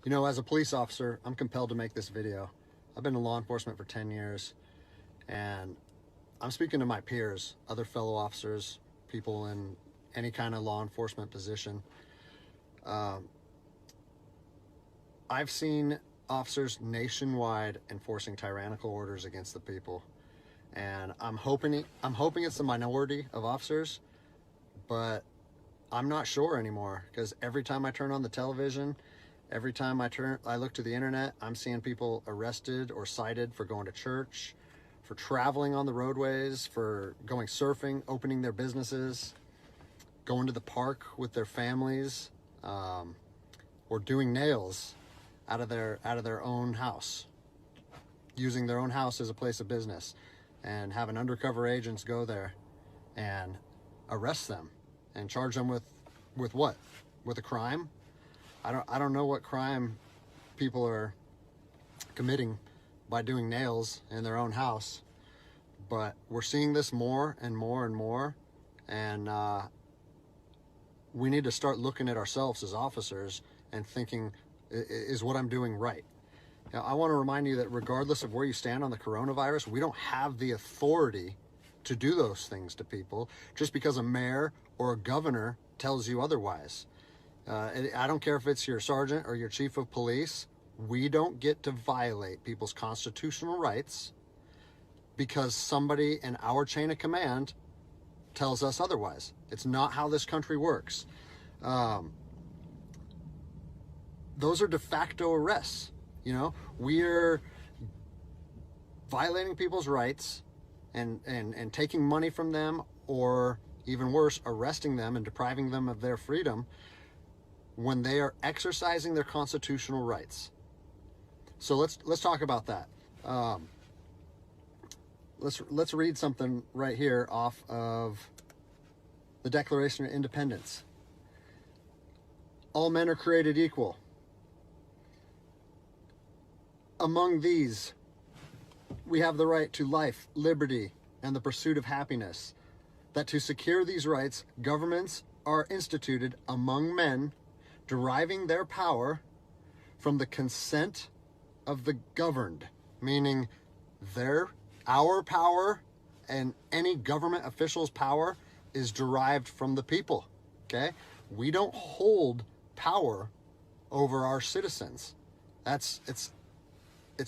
You know, as a police officer, I'm compelled to make this video. I've been in law enforcement for 10 years, and I'm speaking to my peers, other fellow officers, people in any kind of law enforcement position. I've seen officers nationwide enforcing tyrannical orders against the people, and I'm hoping it's the minority of officers, but I'm not sure anymore, because every time I turn on the television, every time I look to the internet, I'm seeing people arrested or cited for going to church, for traveling on the roadways, for going surfing, opening their businesses, going to the park with their families, or doing nails out of their own house, using their own house as a place of business, and having undercover agents go there and arrest them and charge them with what? With a crime? I don't know what crime people are committing by doing nails in their own house, but we're seeing this more and more and more, and we need to start looking at ourselves as officers and thinking, is what I'm doing right? Now, I want to remind you that regardless of where you stand on the coronavirus, we don't have the authority to do those things to people just because a mayor or a governor tells you otherwise. I don't care if it's your sergeant or your chief of police. We don't get to violate people's constitutional rights because somebody in our chain of command tells us otherwise. It's not how this country works. Those are de facto arrests. You know, we're violating people's rights and taking money from them, or even worse, arresting them and depriving them of their freedom when they are exercising their constitutional rights. So let's talk about that. Let's read something right here off of the Declaration of Independence. All men are created equal. Among these, we have the right to life, liberty, and the pursuit of happiness. That to secure these rights, governments are instituted among men, deriving their power from the consent of the governed, meaning our power and any government official's power is derived from the people. Okay? We don't hold power over our citizens. It's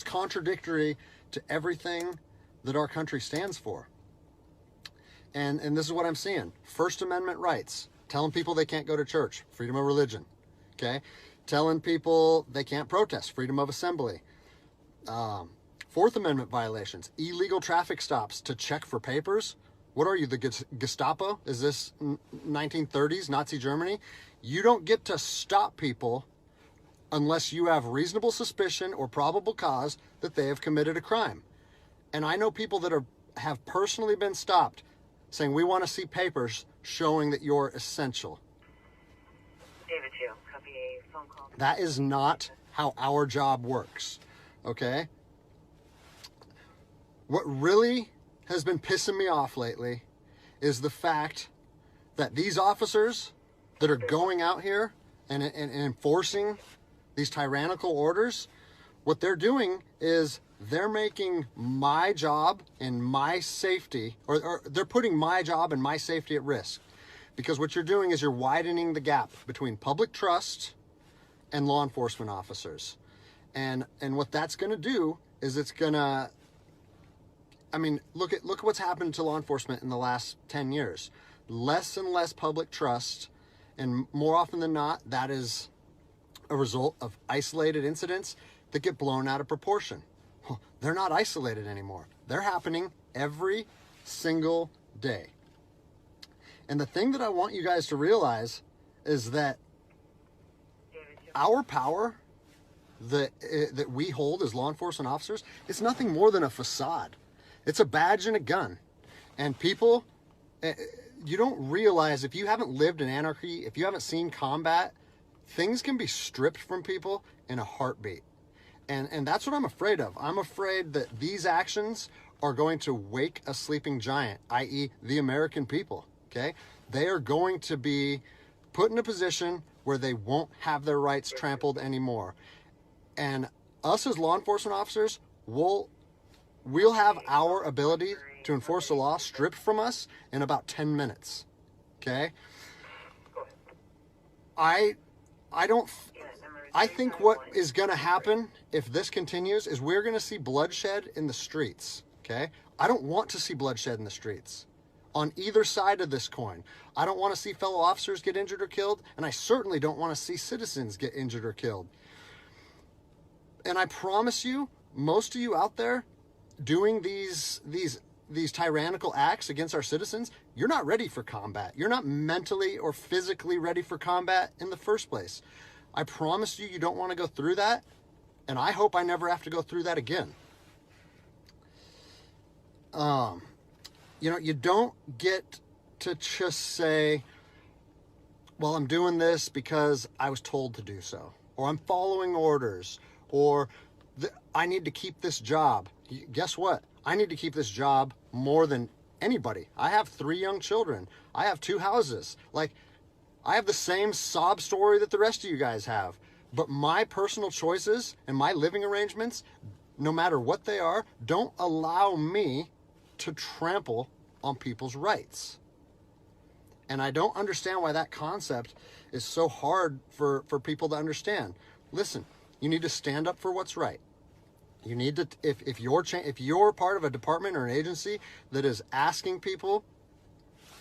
contradictory to everything that our country stands for. And this is what I'm seeing. First Amendment rights, telling people they can't go to church, freedom of religion. Okay? Telling people they can't protest, freedom of assembly. Fourth Amendment violations, illegal traffic stops to check for papers. What are you, the Gestapo? Is this 1930s Nazi Germany? You don't get to stop people unless you have reasonable suspicion or probable cause that they have committed a crime. And I know people that have personally been stopped saying, we want to see papers showing that you're essential. David 2, copy a phone call. That is not how our job works, okay? What really has been pissing me off lately is the fact that these officers that are going out here and enforcing these tyrannical orders, what they're doing is they're making my job and my safety, or they're putting my job and my safety at risk. Because what you're doing is you're widening the gap between public trust and law enforcement officers. And what that's going to do is it's going to, I mean, look at what's happened to law enforcement in the last 10 years. Less and less public trust, and more often than not, that is a result of isolated incidents that get blown out of proportion. They're not isolated anymore. They're happening every single day. And the thing that I want you guys to realize is that our power that we hold as law enforcement officers is nothing more than a facade. It's a badge and a gun. And people, you don't realize, if you haven't lived in anarchy, if you haven't seen combat, things can be stripped from people in a heartbeat. And that's what I'm afraid of. I'm afraid that these actions are going to wake a sleeping giant, i.e. the American people, okay? They are going to be put in a position where they won't have their rights trampled anymore. And us as law enforcement officers, we'll have our ability to enforce the law stripped from us in about 10 minutes. Okay? I think what is going to happen if this continues is we're going to see bloodshed in the streets. Okay? I don't want to see bloodshed in the streets on either side of this coin. I don't want to see fellow officers get injured or killed, and I certainly don't want to see citizens get injured or killed. And I promise you, most of you out there doing these tyrannical acts against our citizens, you're not ready for combat. You're not mentally or physically ready for combat in the first place. I promise you, you don't want to go through that, and I hope I never have to go through that again. You don't get to just say, well, I'm doing this because I was told to do so, or I'm following orders, or I need to keep this job. Guess what? I need to keep this job more than anybody. I have 3 young children. I have 2 houses. Like, I have the same sob story that the rest of you guys have. But my personal choices and my living arrangements, no matter what they are, don't allow me to trample on people's rights. And I don't understand why that concept is so hard for people to understand. Listen, you need to stand up for what's right. You need to, if you're part of a department or an agency that is asking people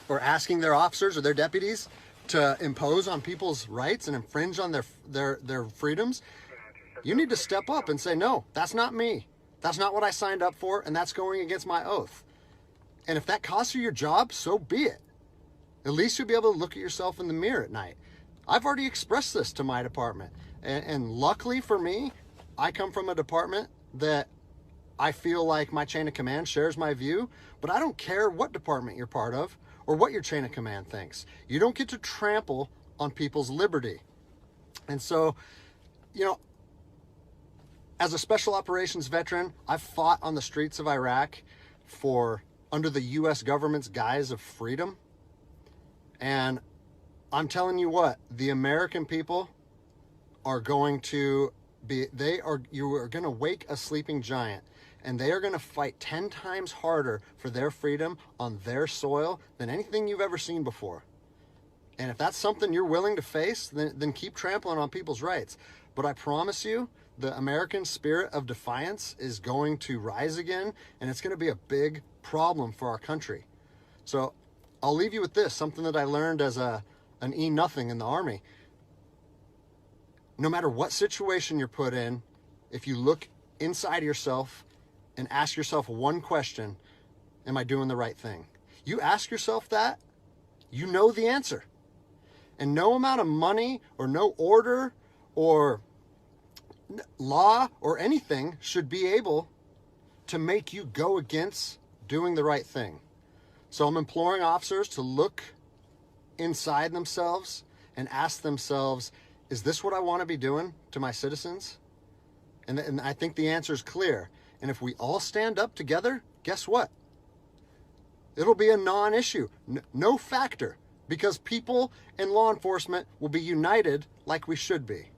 or asking their officers or their deputies to impose on people's rights and infringe on their freedoms, you need to step up and say, no, that's not me. That's not what I signed up for, and that's going against my oath. And if that costs you your job, so be it. At least you'll be able to look at yourself in the mirror at night. I've already expressed this to my department. And luckily for me, I come from a department that I feel like my chain of command shares my view, but I don't care what department you're part of or what your chain of command thinks. You don't get to trample on people's liberty. And so, as a special operations veteran, I've fought on the streets of Iraq under the U.S. government's guise of freedom. And I'm telling you what, the American people are going to you are going to wake a sleeping giant, and they are going to fight 10 times harder for their freedom on their soil than anything you've ever seen before. And if that's something you're willing to face, then keep trampling on people's rights. But I promise you, the American spirit of defiance is going to rise again, and it's going to be a big problem for our country. So I'll leave you with this, something that I learned as an E-nothing in the Army. No matter what situation you're put in, if you look inside yourself and ask yourself one question, am I doing the right thing? You ask yourself that, you know the answer. And no amount of money or no order or law or anything should be able to make you go against doing the right thing. So I'm imploring officers to look inside themselves and ask themselves, is this what I want to be doing to my citizens? And I think the answer is clear. And if we all stand up together, guess what? It'll be a non-issue, no factor, because people and law enforcement will be united like we should be.